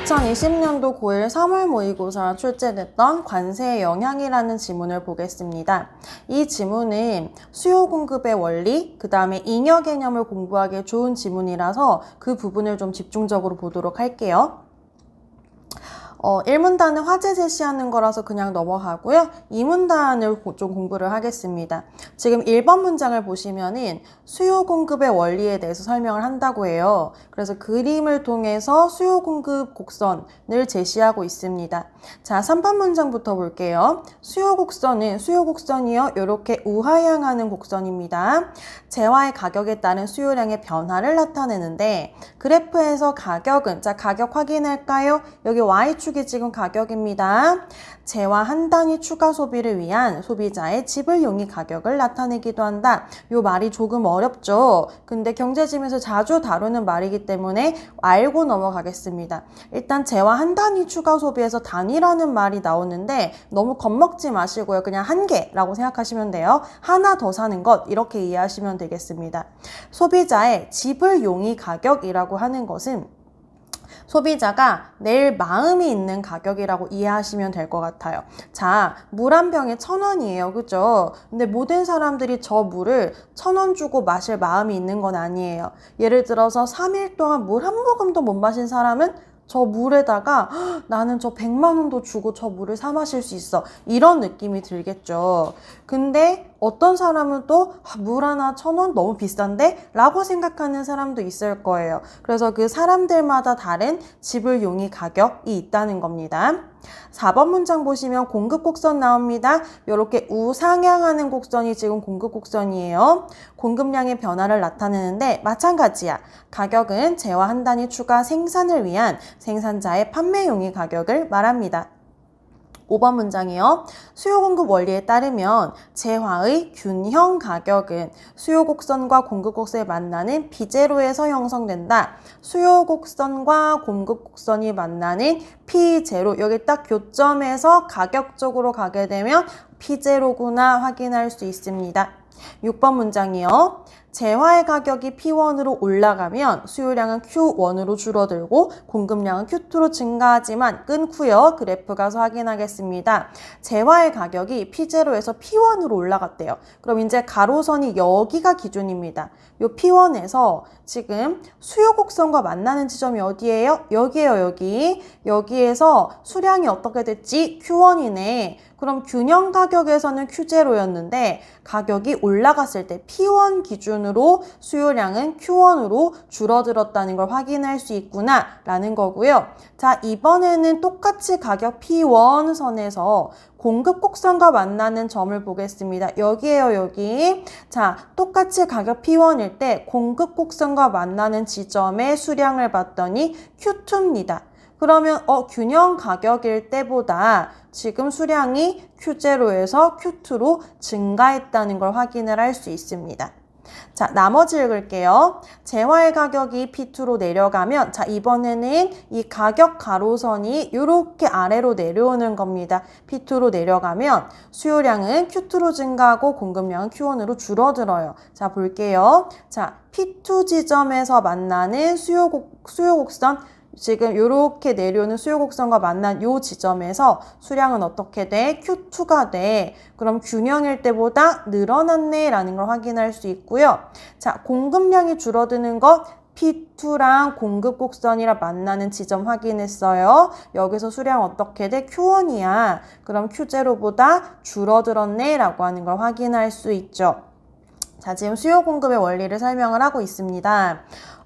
2020년도 고1 3월 모의고사 출제됐던 관세의 영향이라는 지문을 보겠습니다. 이 지문은 수요 공급의 원리, 그 다음에 잉여 개념을 공부하기에 좋은 지문이라서 그 부분을 좀 집중적으로 보도록 할게요. 1문단은 화제 제시하는 거라서 그냥 넘어가고요. 2문단을 좀 공부를 하겠습니다. 지금 1번 문장을 보시면은 수요 공급의 원리에 대해서 설명을 한다고 해요. 그래서 그림을 통해서 수요 공급 곡선을 제시하고 있습니다. 자, 3번 문장부터 볼게요. 수요 곡선이요. 이렇게 우하향하는 곡선입니다. 재화의 가격에 따른 수요량의 변화를 나타내는데 그래프에서 가격은, 자, 가격 확인할까요? 여기 Y축이 지금 가격입니다. 재화 한 단위 추가 소비를 위한 소비자의 지불 용의 가격을 나타내기도 한다. 요 말이 조금 어렵죠? 근데 경제지문에서 자주 다루는 말이기 때문에 알고 넘어가겠습니다. 일단 재화 한 단위 추가 소비에서 단위라는 말이 나오는데 너무 겁먹지 마시고요. 그냥 한 개라고 생각하시면 돼요. 하나 더 사는 것, 이렇게 이해하시면 되겠습니다. 소비자의 지불 용의 가격이라고 하는 것은 소비자가 낼 마음이 있는 가격이라고 이해하시면 될 것 같아요. 자, 물 한 병에 1,000원이에요. 그죠? 근데 모든 사람들이 저 물을 1,000원 주고 마실 마음이 있는 건 아니에요. 예를 들어서 3일 동안 물 한 모금도 못 마신 사람은 저 물에다가 나는 저 100만 원도 주고 저 물을 사 마실 수 있어. 이런 느낌이 들겠죠. 근데 어떤 사람은 또 물 하나 1,000원 너무 비싼데? 라고 생각하는 사람도 있을 거예요. 그래서 그 사람들마다 다른 지불 용의 가격이 있다는 겁니다. 4번 문장 보시면 공급 곡선 나옵니다. 이렇게 우상향하는 곡선이 지금 공급 곡선이에요. 공급량의 변화를 나타내는데 마찬가지야. 가격은 재화 한 단위 추가 생산을 위한 생산자의 판매용의 가격을 말합니다. 5번 문장이요. 수요 공급 원리에 따르면 재화의 균형 가격은 수요 곡선과 공급 곡선을 만나는 비제로에서 형성된다. 수요 곡선과 공급 곡선이 만나는 P0, 여기 딱 교점에서 가격적으로 가게 되면 P0구나 확인할 수 있습니다. 6번 문장이요. 재화의 가격이 P1으로 올라가면 수요량은 Q1으로 줄어들고 공급량은 Q2로 증가하지만 끊고요. 그래프 가서 확인하겠습니다. 재화의 가격이 P0에서 P1으로 올라갔대요. 그럼 이제 가로선이 여기가 기준입니다. 요 P1에서 지금 수요 곡선과 만나는 지점이 어디예요? 여기예요, 여기. 여기에서 수량이 어떻게 됐지? Q1이네. 그럼 균형 가격에서는 Q0였는데 가격이 올라갔을 때 P1 기준으로 수요량은 Q1으로 줄어들었다는 걸 확인할 수 있구나 라는 거고요. 자, 이번에는 똑같이 가격 P1 선에서 공급 곡선과 만나는 점을 보겠습니다. 여기에요, 여기. 자, 똑같이 가격 P1일 때 공급 곡선과 만나는 지점의 수량을 봤더니 Q2입니다. 그러면 균형 가격일 때보다 지금 수량이 Q0에서 Q2로 증가했다는 걸 확인을 할 수 있습니다. 자, 나머지 읽을게요. 재화의 가격이 P2로 내려가면, 자, 이번에는 이 가격 가로선이 이렇게 아래로 내려오는 겁니다. P2로 내려가면 수요량은 Q2로 증가하고 공급량은 Q1으로 줄어들어요. 자, 볼게요. 자, P2 지점에서 만나는 수요 곡선, 지금 이렇게 내려오는 수요 곡선과 만난 이 지점에서 수량은 어떻게 돼? Q2가 돼. 그럼 균형일 때보다 늘어났네 라는 걸 확인할 수 있고요. 자, 공급량이 줄어드는 것 P2랑 공급 곡선이랑 만나는 지점 확인했어요. 여기서 수량 어떻게 돼? Q1이야. 그럼 Q0보다 줄어들었네 라고 하는 걸 확인할 수 있죠. 자, 지금 수요 공급의 원리를 설명을 하고 있습니다.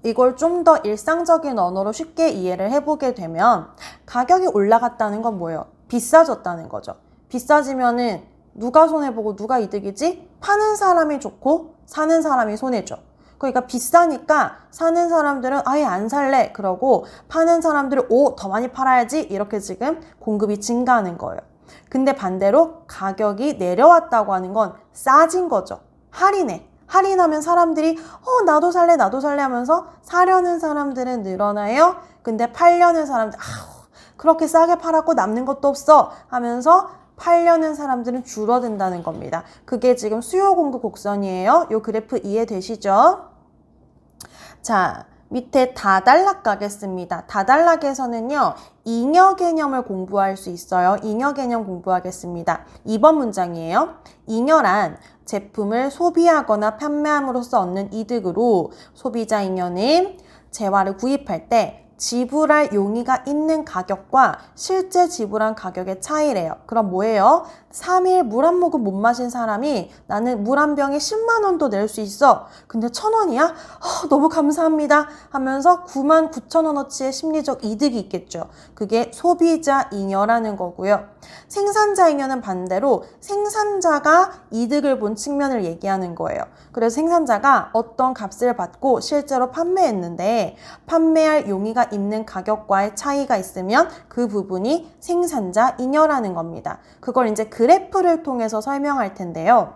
이걸 좀 더 일상적인 언어로 쉽게 이해를 해보게 되면 가격이 올라갔다는 건 뭐예요? 비싸졌다는 거죠. 비싸지면은 누가 손해보고 누가 이득이지? 파는 사람이 좋고 사는 사람이 손해죠. 그러니까 비싸니까 사는 사람들은 아예 안 살래 그러고 파는 사람들은 더 많이 팔아야지 이렇게 지금 공급이 증가하는 거예요. 근데 반대로 가격이 내려왔다고 하는 건 싸진 거죠. 할인하면 사람들이 나도 살래 하면서 사려는 사람들은 늘어나요. 근데 팔려는 사람들 그렇게 싸게 팔았고 남는 것도 없어 하면서 팔려는 사람들은 줄어든다는 겁니다. 그게 지금 수요 공급 곡선이에요. 요 그래프 이해되시죠? 자, 밑에 다달락 가겠습니다. 다달락에서는요, 잉여 개념을 공부할 수 있어요. 잉여 개념 공부하겠습니다. 2번 문장이에요. 잉여란 제품을 소비하거나 판매함으로써 얻는 이득으로 소비자 잉여는 재화를 구입할 때 지불할 용의가 있는 가격과 실제 지불한 가격의 차이래요. 그럼 뭐예요? 3일 물 한 모금 못 마신 사람이 나는 물 한 병에 10만 원도 낼 수 있어. 근데 1,000원이야? 너무 감사합니다 하면서 99,000원어치의 심리적 이득이 있겠죠. 그게 소비자 잉여라는 거고요. 생산자 잉여는 반대로 생산자가 이득을 본 측면을 얘기하는 거예요. 그래서 생산자가 어떤 값을 받고 실제로 판매했는데 판매할 용의가 있는 가격과의 차이가 있으면 그 부분이 생산자 잉여라는 겁니다. 그걸 이제 그래프를 통해서 설명할 텐데요.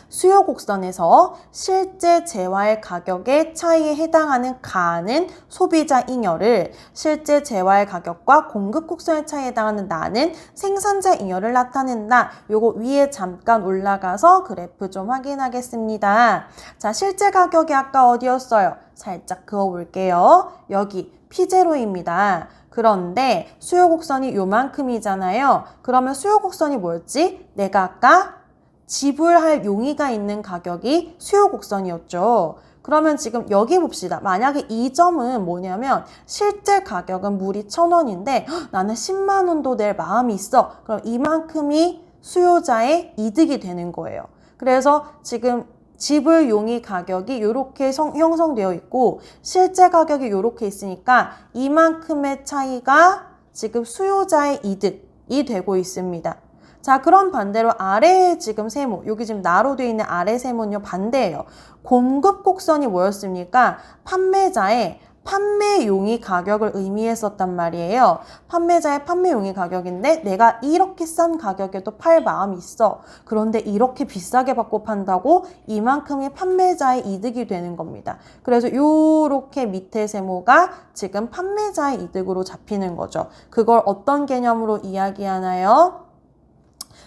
수요 곡선에서 실제 재화의 가격의 차이에 해당하는 가는 소비자 잉여를, 실제 재화의 가격과 공급 곡선의 차이에 해당하는 나는 생산자 잉여를 나타낸다. 요거 위에 잠깐 올라가서 그래프 좀 확인하겠습니다. 자, 실제 가격이 아까 어디였어요? 살짝 그어볼게요. 여기 P0입니다. 그런데 수요 곡선이 요만큼이잖아요. 그러면 수요 곡선이 뭐였지? 내가 아까 지불할 용의가 있는 가격이 수요 곡선이었죠. 그러면 지금 여기 봅시다. 만약에 이 점은 뭐냐면 실제 가격은 물이 1,000원인데 나는 10만 원도 낼 마음이 있어. 그럼 이만큼이 수요자의 이득이 되는 거예요. 그래서 지금 지불 용의 가격이 이렇게 형성되어 있고 실제 가격이 이렇게 있으니까 이만큼의 차이가 지금 수요자의 이득이 되고 있습니다. 자, 그럼 반대로 아래에 지금 세모, 여기 지금 나로 되어 있는 아래 세모는요, 반대예요. 공급 곡선이 뭐였습니까? 판매자의 판매 용의 가격을 의미했었단 말이에요. 판매자의 판매 용의 가격인데 내가 이렇게 싼 가격에도 팔 마음이 있어. 그런데 이렇게 비싸게 받고 판다고 이만큼의 판매자의 이득이 되는 겁니다. 그래서 요렇게 밑에 세모가 지금 판매자의 이득으로 잡히는 거죠. 그걸 어떤 개념으로 이야기하나요?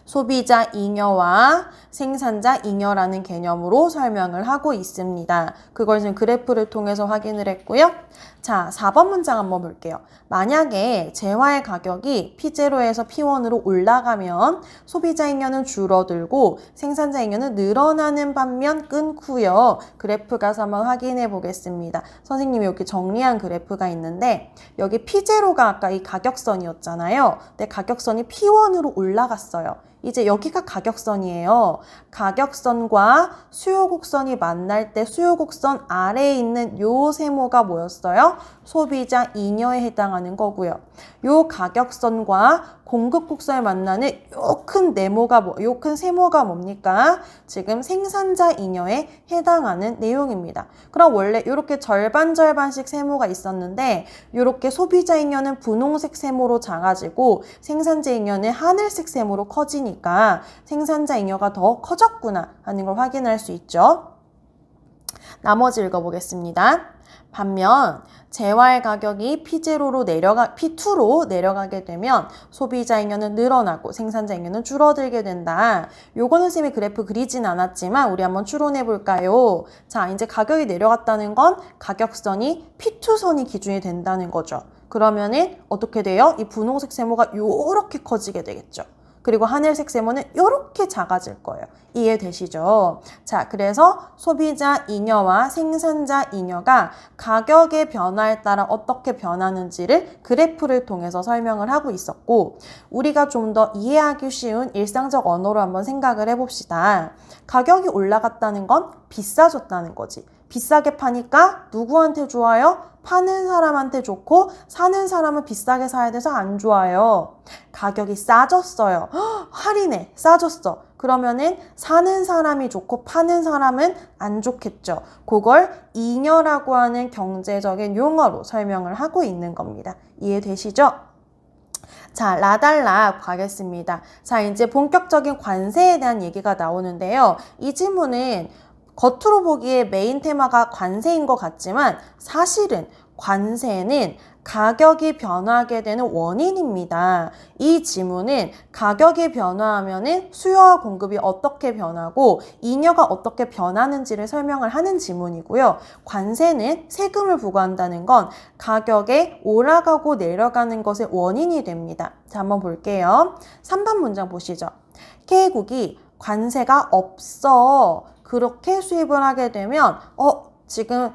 소비자 잉여와 생산자 잉여라는 개념으로 설명을 하고 있습니다. 그걸 지금 그래프를 통해서 확인을 했고요. 자, 4번 문장 한번 볼게요. 만약에 재화의 가격이 P0에서 P1으로 올라가면 소비자 잉여는 줄어들고 생산자 잉여는 늘어나는 반면 끊고요. 그래프 가서 한번 확인해 보겠습니다. 선생님이 여기 정리한 그래프가 있는데 여기 P0가 아까 이 가격선이었잖아요. 근데 가격선이 P1으로 올라갔어요. 이제 여기가 가격선이에요. 가격선과 수요곡선이 만날 때 수요곡선 아래에 있는 요 세모가 뭐였어요? 소비자 잉여에 해당하는 거고요. 요 가격선과 공급곡선을 만나는 요 큰 네모가 요 큰 세모가 뭡니까? 지금 생산자 잉여에 해당하는 내용입니다. 그럼 원래 이렇게 절반씩 세모가 있었는데 이렇게 소비자 잉여는 분홍색 세모로 작아지고 생산자 잉여는 하늘색 세모로 커지니까 생산자 잉여가 더 커졌구나 하는 걸 확인할 수 있죠. 나머지 읽어보겠습니다. 반면 재화의 가격이 P2로 내려가게 되면 소비자 잉여는 늘어나고 생산자 잉여는 줄어들게 된다. 요거는 쌤이 그래프 그리진 않았지만 우리 한번 추론해 볼까요? 자, 이제 가격이 내려갔다는 건 가격선이 P2선이 기준이 된다는 거죠. 그러면은 어떻게 돼요? 이 분홍색 세모가 요렇게 커지게 되겠죠. 그리고 하늘색 세모는 이렇게 작아질 거예요. 이해되시죠? 자, 그래서 소비자 잉여와 생산자 잉여가 가격의 변화에 따라 어떻게 변하는지를 그래프를 통해서 설명을 하고 있었고, 우리가 좀 더 이해하기 쉬운 일상적 언어로 한번 생각을 해봅시다. 가격이 올라갔다는 건 비싸졌다는 거지. 비싸게 파니까 누구한테 좋아요? 파는 사람한테 좋고 사는 사람은 비싸게 사야 돼서 안 좋아요. 가격이 싸졌어요. 할인해, 싸졌어. 그러면은 사는 사람이 좋고 파는 사람은 안 좋겠죠. 그걸 잉여라고 하는 경제적인 용어로 설명을 하고 있는 겁니다. 이해되시죠? 자, 라달락 가겠습니다. 자, 이제 본격적인 관세에 대한 얘기가 나오는데요. 이 지문은 겉으로 보기에 메인 테마가 관세인 것 같지만 사실은 관세는 가격이 변하게 되는 원인입니다. 이 지문은 가격이 변화하면은 수요와 공급이 어떻게 변하고 잉여가 어떻게 변하는지를 설명을 하는 지문이고요. 관세는 세금을 부과한다는 건 가격에 올라가고 내려가는 것의 원인이 됩니다. 자, 한번 볼게요. 3번 문장 보시죠. K국이 관세가 없어. 그렇게 수입을 하게 되면 지금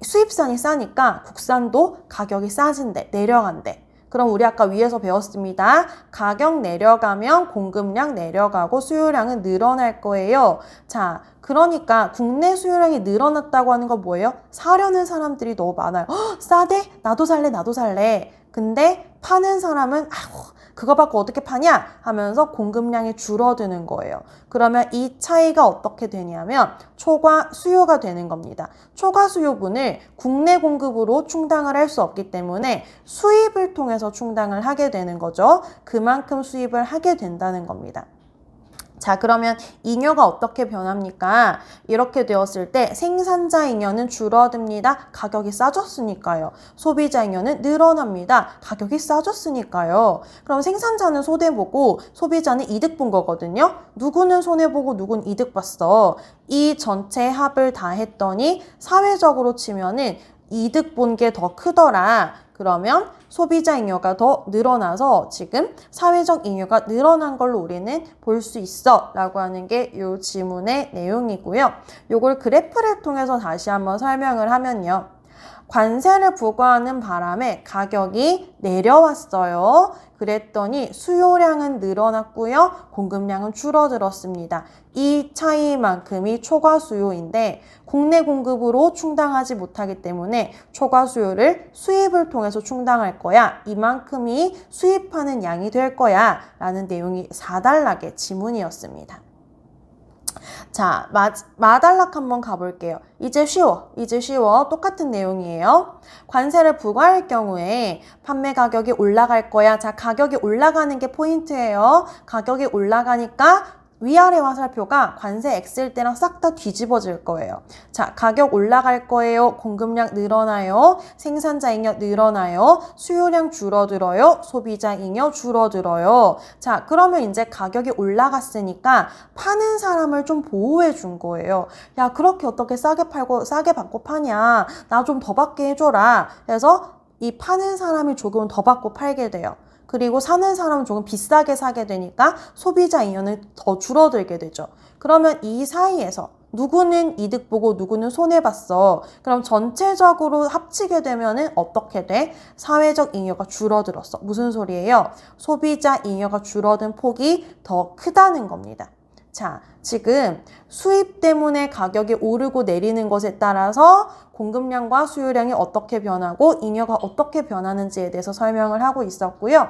수입산이 싸니까 국산도 가격이 싸진대, 내려간대. 그럼 우리 아까 위에서 배웠습니다. 가격 내려가면 공급량 내려가고 수요량은 늘어날 거예요. 자, 그러니까 국내 수요량이 늘어났다고 하는 건 뭐예요? 사려는 사람들이 너무 많아요. 싸대? 나도 살래, 나도 살래. 근데 파는 사람은 그거 받고 어떻게 파냐? 하면서 공급량이 줄어드는 거예요. 그러면 이 차이가 어떻게 되냐면 초과 수요가 되는 겁니다. 초과 수요분을 국내 공급으로 충당을 할 수 없기 때문에 수입을 통해서 충당을 하게 되는 거죠. 그만큼 수입을 하게 된다는 겁니다. 자, 그러면 잉여가 어떻게 변합니까? 이렇게 되었을 때 생산자 잉여는 줄어듭니다. 가격이 싸졌으니까요. 소비자 잉여는 늘어납니다. 가격이 싸졌으니까요. 그럼 생산자는 손해보고 소비자는 이득 본 거거든요. 누구는 손해보고 누구는 이득 봤어. 이 전체 합을 다 했더니 사회적으로 치면은 이득 본 게 더 크더라. 그러면 소비자 잉여가 더 늘어나서 지금 사회적 잉여가 늘어난 걸로 우리는 볼 수 있어 라고 하는 게 이 지문의 내용이고요. 요걸 그래프를 통해서 다시 한번 설명을 하면요. 관세를 부과하는 바람에 가격이 내려왔어요. 그랬더니 수요량은 늘어났고요. 공급량은 줄어들었습니다. 이 차이만큼이 초과 수요인데 국내 공급으로 충당하지 못하기 때문에 초과 수요를 수입을 통해서 충당할 거야. 이만큼이 수입하는 양이 될 거야. 라는 내용이 4단락의 지문이었습니다. 자, 마단락 한번 가볼게요. 이제 쉬워. 똑같은 내용이에요. 관세를 부과할 경우에 판매 가격이 올라갈 거야. 자, 가격이 올라가는 게 포인트예요. 가격이 올라가니까 위아래 화살표가 관세 X일 때랑 싹 다 뒤집어질 거예요. 자, 가격 올라갈 거예요. 공급량 늘어나요. 생산자 잉여 늘어나요. 수요량 줄어들어요. 소비자 잉여 줄어들어요. 자, 그러면 이제 가격이 올라갔으니까 파는 사람을 좀 보호해 준 거예요. 야, 그렇게 어떻게 싸게 팔고 싸게 받고 파냐. 나 좀 더 받게 해줘라. 그래서 이 파는 사람이 조금 더 받고 팔게 돼요. 그리고 사는 사람은 조금 비싸게 사게 되니까 소비자 잉여는 더 줄어들게 되죠. 그러면 이 사이에서 누구는 이득 보고 누구는 손해봤어. 그럼 전체적으로 합치게 되면은 어떻게 돼? 사회적 잉여가 줄어들었어. 무슨 소리예요? 소비자 잉여가 줄어든 폭이 더 크다는 겁니다. 자, 지금 수입 때문에 가격이 오르고 내리는 것에 따라서 공급량과 수요량이 어떻게 변하고 잉여가 어떻게 변하는지에 대해서 설명을 하고 있었고요.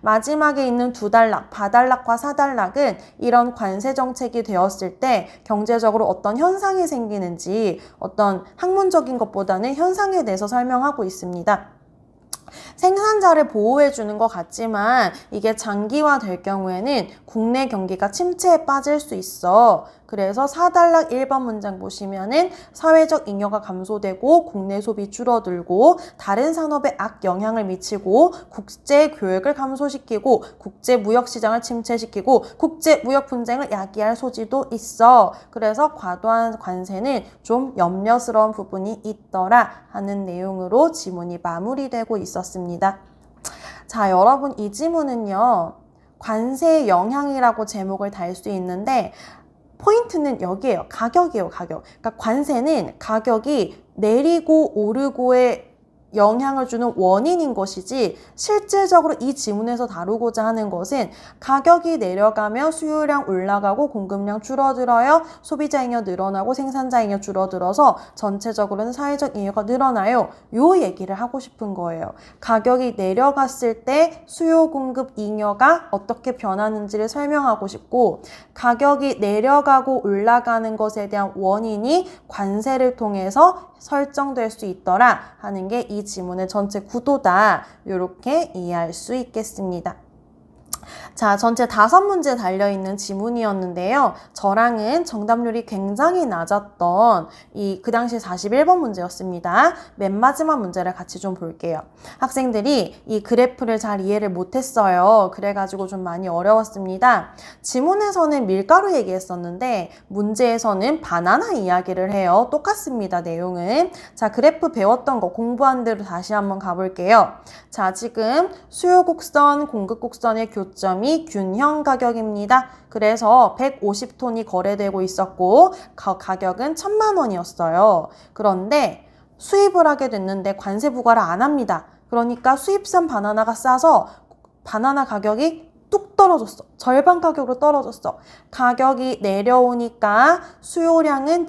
마지막에 있는 2단락, 바단락과 4단락은 이런 관세 정책이 되었을 때 경제적으로 어떤 현상이 생기는지 어떤 학문적인 것보다는 현상에 대해서 설명하고 있습니다. 생산자를 보호해주는 것 같지만 이게 장기화될 경우에는 국내 경기가 침체에 빠질 수 있어. 그래서 4단락 1번 문장 보시면은 사회적 잉여가 감소되고 국내 소비 줄어들고 다른 산업에 악영향을 미치고 국제 교역을 감소시키고 국제 무역 시장을 침체시키고 국제 무역 분쟁을 야기할 소지도 있어. 그래서 과도한 관세는 좀 염려스러운 부분이 있더라 하는 내용으로 지문이 마무리되고 있었습니다. 자, 여러분 이 지문은요. 관세의 영향이라고 제목을 달 수 있는데 포인트는 여기에요. 가격이에요, 가격. 그러니까 관세는 가격이 내리고 오르고의 영향을 주는 원인인 것이지 실질적으로 이 지문에서 다루고자 하는 것은 가격이 내려가면 수요량 올라가고 공급량 줄어들어요. 소비자 잉여 늘어나고 생산자 잉여 줄어들어서 전체적으로는 사회적 잉여가 늘어나요. 요 얘기를 하고 싶은 거예요. 가격이 내려갔을 때 수요 공급 잉여가 어떻게 변하는지를 설명하고 싶고 가격이 내려가고 올라가는 것에 대한 원인이 관세를 통해서 설정될 수 있더라 하는 게 이 지문의 전체 구도다. 이렇게 이해할 수 있겠습니다. 자, 전체 5문제 달려있는 지문이었는데요. 저랑은 정답률이 굉장히 낮았던 그 당시 41번 문제였습니다. 맨 마지막 문제를 같이 좀 볼게요. 학생들이 이 그래프를 잘 이해를 못했어요. 그래가지고 좀 많이 어려웠습니다. 지문에서는 밀가루 얘기했었는데 문제에서는 바나나 이야기를 해요. 똑같습니다, 내용은. 자, 그래프 배웠던 거 공부한 대로 다시 한번 가볼게요. 자, 지금 수요 곡선, 공급 곡선의 교점이 균형 가격입니다. 그래서 150톤이 거래되고 있었고 가격은 1,000만 원이었어요. 그런데 수입을 하게 됐는데 관세 부과를 안 합니다. 그러니까 수입산 바나나가 싸서 바나나 가격이 뚝 떨어졌어. 절반 가격으로 떨어졌어. 가격이 내려오니까 수요량은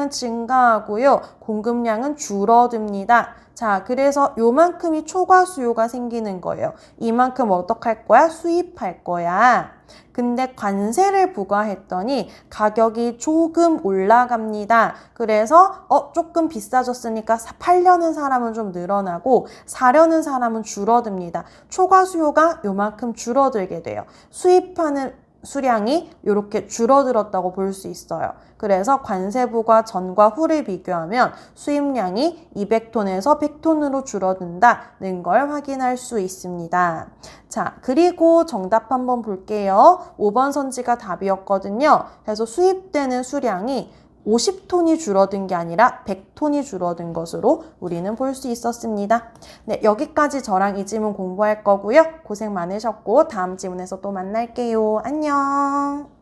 증가하고요. 공급량은 줄어듭니다. 자, 그래서 요만큼이 초과 수요가 생기는 거예요. 이만큼 어떡할 거야? 수입할 거야. 근데 관세를 부과했더니 가격이 조금 올라갑니다. 그래서 조금 비싸졌으니까 팔려는 사람은 좀 늘어나고 사려는 사람은 줄어듭니다. 초과 수요가 요만큼 줄어들게 돼요. 수입하는 수량이 이렇게 줄어들었다고 볼 수 있어요. 그래서 관세 부과 전과 후를 비교하면 수입량이 200톤에서 100톤으로 줄어든다는 걸 확인할 수 있습니다. 자, 그리고 정답 한번 볼게요. 5번 선지가 답이었거든요. 그래서 수입되는 수량이 50톤이 줄어든 게 아니라 100톤이 줄어든 것으로 우리는 볼 수 있었습니다. 네, 여기까지 저랑 이 지문 공부할 거고요. 고생 많으셨고 다음 지문에서 또 만날게요. 안녕.